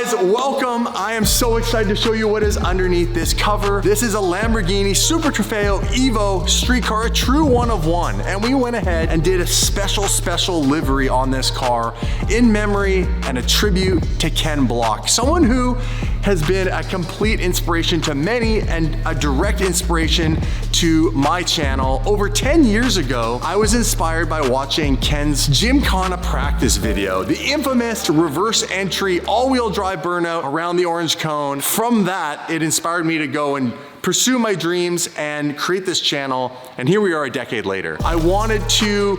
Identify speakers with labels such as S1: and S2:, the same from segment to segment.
S1: guys, welcome. I am so excited to show you what is underneath this cover. This is a Lamborghini Super Trofeo Evo street car, a true one of one. And we went ahead and did a special livery on this car in memory and a tribute to Ken Block, someone who has been a complete inspiration to many and a direct inspiration to my channel. Over 10 years ago, I was inspired by watching Ken's Gymkhana practice video, the infamous reverse entry all-wheel drive burnout around the orange cone. From that, it inspired me to go and pursue my dreams and create this channel. And here we are a decade later. I wanted to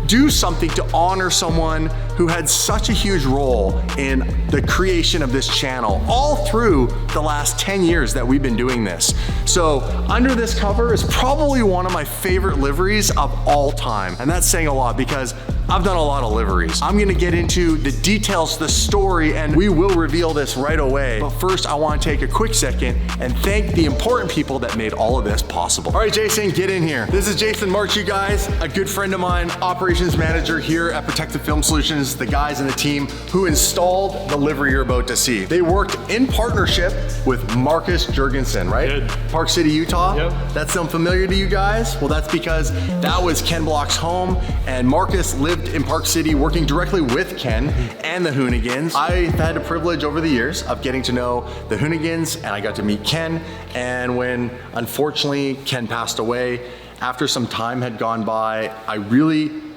S1: do something to honor someone who had such a huge role in the creation of this channel all through the last 10 years that we've been doing this. So under this cover is probably one of my favorite liveries of all time. And that's saying a lot because I've done a lot of liveries. I'm gonna get into the details, the story, and we will reveal this right away. But first, I wanna take a quick second and thank the important people that made all of this possible. All right, Jason, get in here. This is Jason March, you guys, a good friend of mine, operations manager here at Protective Film Solutions, the guys in the team who installed the livery you're about to see. They worked in partnership with Marcus Jurgensen, right?
S2: Good.
S1: Park City, Utah.
S2: Yep.
S1: That sound familiar to you guys? Well, that's because that was Ken Block's home, and Marcus lived in Park City working directly with Ken and the Hoonigans. I've had the privilege over the years of getting to know the Hoonigans, and I got to meet Ken. And when unfortunately Ken passed away, after some time had gone by,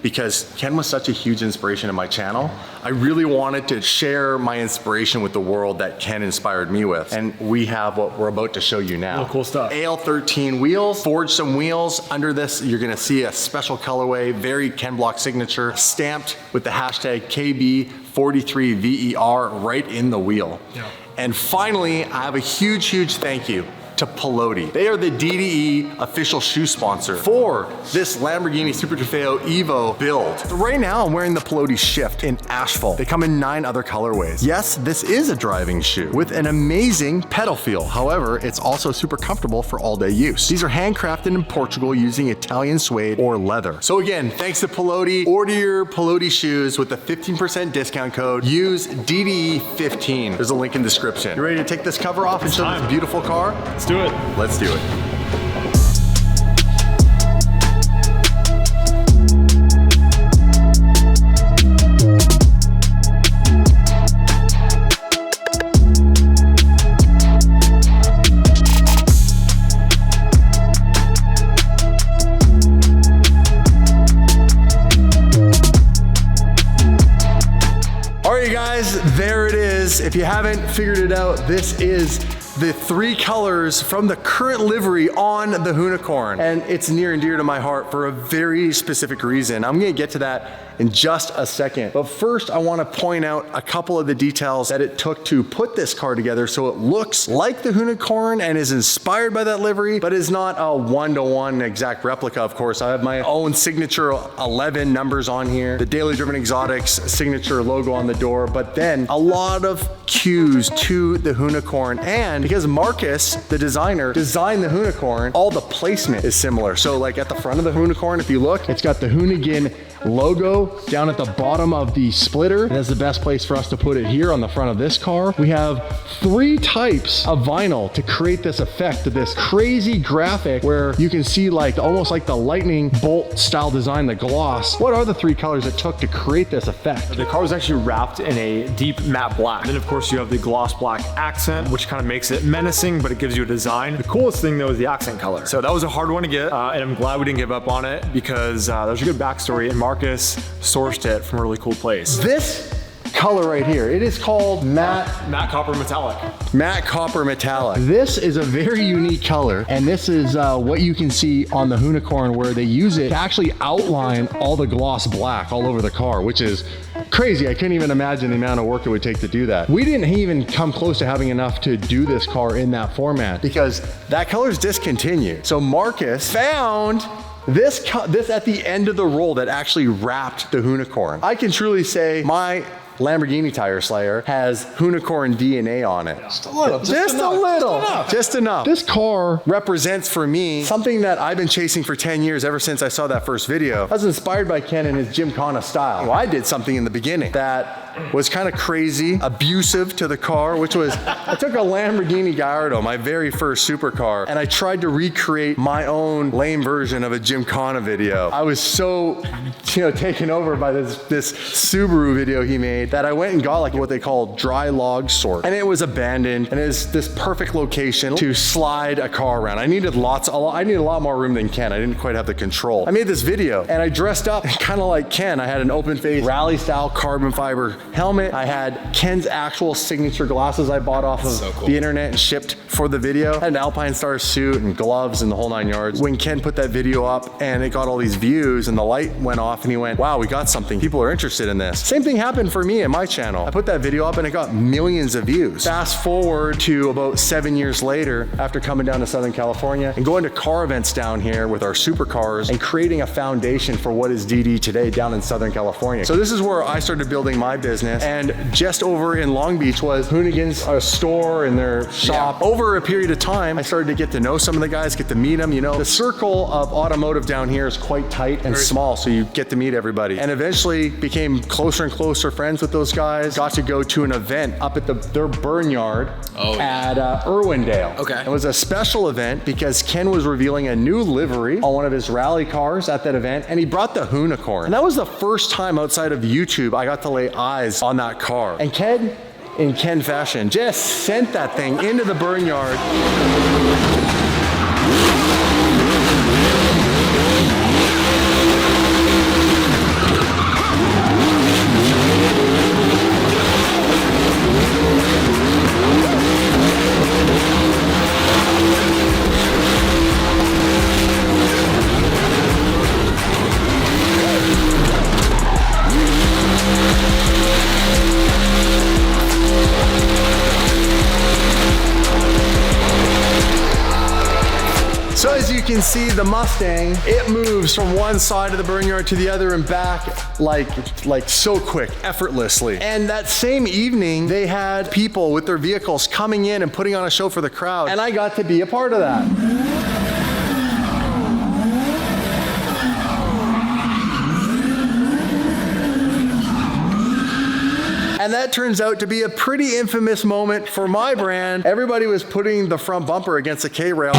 S1: because Ken was such a huge inspiration in my channel, I really wanted to share my inspiration with the world that Ken inspired me with. And we have what we're about to show you now.
S2: Oh, cool stuff.
S1: AL13 wheels, forged some wheels. Under this, you're gonna see a special colorway, very Ken Block signature, stamped with the hashtag KB43VER right in the wheel.
S2: Yeah.
S1: And finally, I have a huge thank you to Pelote. They are the DDE official shoe sponsor for this Lamborghini Super Trofeo Evo build. So right now I'm wearing the Pelote Shift in asphalt. They come in 9 other colorways. Yes, this is a driving shoe with an amazing pedal feel. However, it's also super comfortable for all-day use. These are handcrafted in Portugal using Italian suede or leather. So again, thanks to Pelote. Order your Pelote shoes with a 15% discount code. Use DDE15. There's a link in the description. You ready to take this cover off and show this beautiful car?
S2: Let's do it.
S1: Let's do it. All right, you guys, there it is. If you haven't figured it out, this is the 3 colors from the current livery on the Hoonicorn. And it's near and dear to my heart for a very specific reason. I'm gonna get to that in just a second. But first, I wanna point out a couple of the details that it took to put this car together so it looks like the Hoonicorn and is inspired by that livery, but is not a one-to-one exact replica, of course. I have my own signature 11 numbers on here, the Daily Driven Exotics signature logo on the door, but then a lot of cues to the Hoonicorn. And because Marcus, the designer, designed the Hoonicorn, all the placement is similar. So like at the front of the Hoonicorn, if you look, it's got the Hoonigan logo down at the bottom of the splitter. That's the best place for us to put it here on the front of this car. We have 3 types of vinyl to create this effect of this crazy graphic where you can see like almost like the lightning bolt style design, the gloss. What are the 3 colors it took to create this effect?
S2: The car was actually wrapped in a deep matte black. Then of course you have the gloss black accent, which kind of makes it menacing, but it gives you a design. The coolest thing though is the accent color. So that was a hard one to get, and I'm glad we didn't give up on it because there's a good backstory, and Marcus sourced it from a really cool place.
S1: This color right here, it is called matte
S2: Copper Metallic.
S1: Matte Copper Metallic. This is a very unique color, and this is what you can see on the Hoonicorn where they use it to actually outline all the gloss black all over the car, which is crazy. I couldn't even imagine the amount of work it would take to do that. We didn't even come close to having enough to do this car in that format because that color is discontinued. So Marcus found this at the end of the roll that actually wrapped the Hoonicorn. I can truly say my Lamborghini Tire Slayer has Hoonicorn DNA on it.
S2: Just a little.
S1: Just enough. This car represents for me something that I've been chasing for 10 years ever since I saw that first video. I was inspired by Ken and his Gymkhana style. Well, I did something in the beginning that was kind of crazy, abusive to the car, which was, I took a Lamborghini Gallardo, my very first supercar, and I tried to recreate my own lame version of a Gymkhana video. I was so, taken over by this Subaru video he made that I went and got like what they call dry log sort. And it was abandoned, and it was this perfect location to slide a car around. I needed a lot more room than Ken. I didn't quite have the control. I made this video, and I dressed up kind of like Ken. I had an open face, rally style carbon fiber helmet. I had Ken's actual signature glasses I bought off of the internet and shipped for the video. I had an Alpine Star suit and gloves and the whole 9 yards. When Ken put that video up and it got all these views and the light went off and he went, wow, we got something. People are interested in this. Same thing happened for me and my channel. I put that video up and it got millions of views. Fast forward to about 7 years later, after coming down to Southern California and going to car events down here with our supercars and creating a foundation for what is DD today down in Southern California. So this is where I started building my business, and just over in Long Beach was Hoonigan's store and their shop. Over a period of time, I started to get to know some of the guys, get to meet them. The circle of automotive down here is quite tight and small, so you get to meet everybody. And eventually became closer and closer friends with those guys. Got to go to an event up at their burn yard at Irwindale. Okay. It was a special event because Ken was revealing a new livery on one of his rally cars at that event, and he brought the Hoonicorn. And that was the first time outside of YouTube I got to lay eyes on that car. And Ken, in Ken fashion, just sent that thing into the burn yard. So as you can see, the Mustang, it moves from one side of the burn yard to the other and back like so quick, effortlessly. And that same evening, they had people with their vehicles coming in and putting on a show for the crowd, and I got to be a part of that. And that turns out to be a pretty infamous moment for my brand. Everybody was putting the front bumper against the K-rail.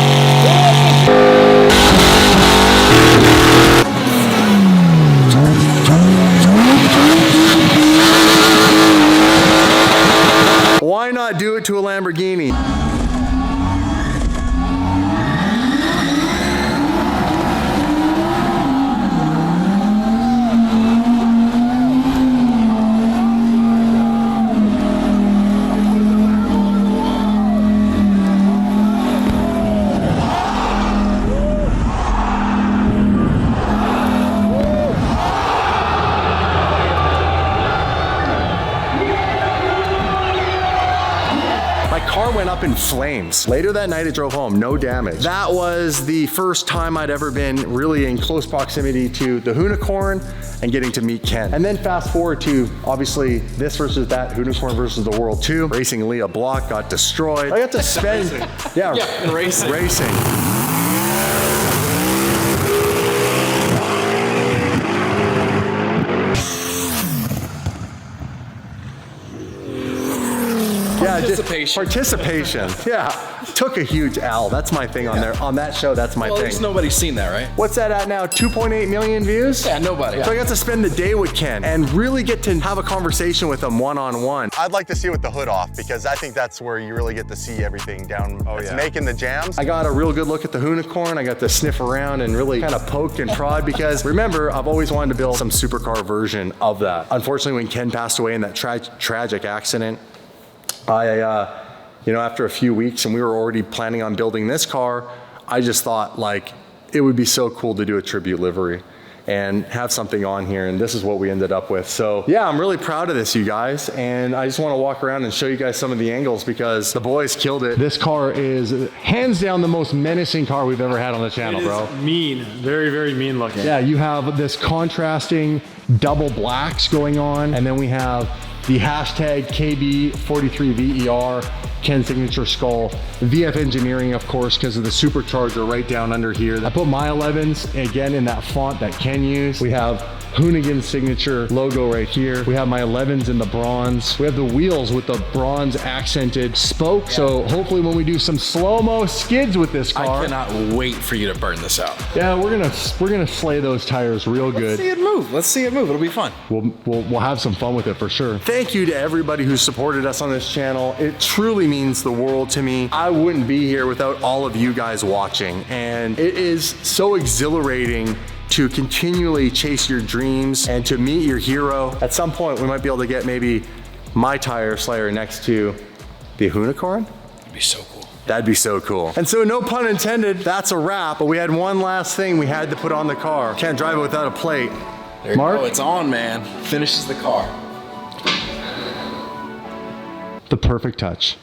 S1: Why not do it to a Lamborghini? Went up in flames. Later that night, it drove home, no damage. That was the first time I'd ever been really in close proximity to the Hoonicorn and getting to meet Ken. And then fast forward to, obviously, this versus that, Hoonicorn versus the World 2. Racing Leah Block got destroyed. I got to spend, racing. Participation. Yeah. Took a huge L. That's my thing on there. On that show, that's my thing.
S3: At least nobody's seen that, right?
S1: What's that at now? 2.8 million views?
S3: Yeah, nobody.
S1: So I got to spend the day with Ken and really get to have a conversation with him one-on-one. I'd like to see it with the hood off because I think that's where you really get to see everything down. It's making the jams. I got a real good look at the Hoonicorn. I got to sniff around and really kind of poke and prod because remember, I've always wanted to build some supercar version of that. Unfortunately, when Ken passed away in that tragic accident, after a few weeks and we were already planning on building this car, I just thought like it would be so cool to do a tribute livery and have something on here, and this is what we ended up with. So yeah, I'm really proud of this, you guys, and I just want to walk around and show you guys some of the angles because the boys killed it. This car is hands down the most menacing car we've ever had on the channel, bro.
S2: Mean, very, very mean looking.
S1: Yeah, you have this contrasting double blacks going on, and then we have the hashtag KB43VER, Ken signature skull, VF engineering, of course, because of the supercharger right down under here. I put my 11s again in that font that Ken used. We have Hoonigan signature logo right here. We have my 11s in the bronze. We have the wheels with the bronze accented spoke. So hopefully when we do some slow-mo skids with this car.
S3: I cannot wait for you to burn this out.
S1: Yeah, we're gonna slay those tires real good.
S3: Let's see it move. Let's see it move. It'll be fun.
S1: We'll have some fun with it for sure. Thank you to everybody who supported us on this channel. It truly means the world to me. I wouldn't be here without all of you guys watching, and it is so exhilarating to continually chase your dreams and to meet your hero. At some point, we might be able to get maybe my tire slayer next to the Hoonicorn.
S3: It'd be so cool.
S1: That'd be so cool. And so no pun intended, that's a wrap, but we had one last thing we had to put on the car. Can't drive it without a plate.
S3: There you
S1: Mark?
S3: go. It's on, man. Finishes the car.
S1: The perfect touch.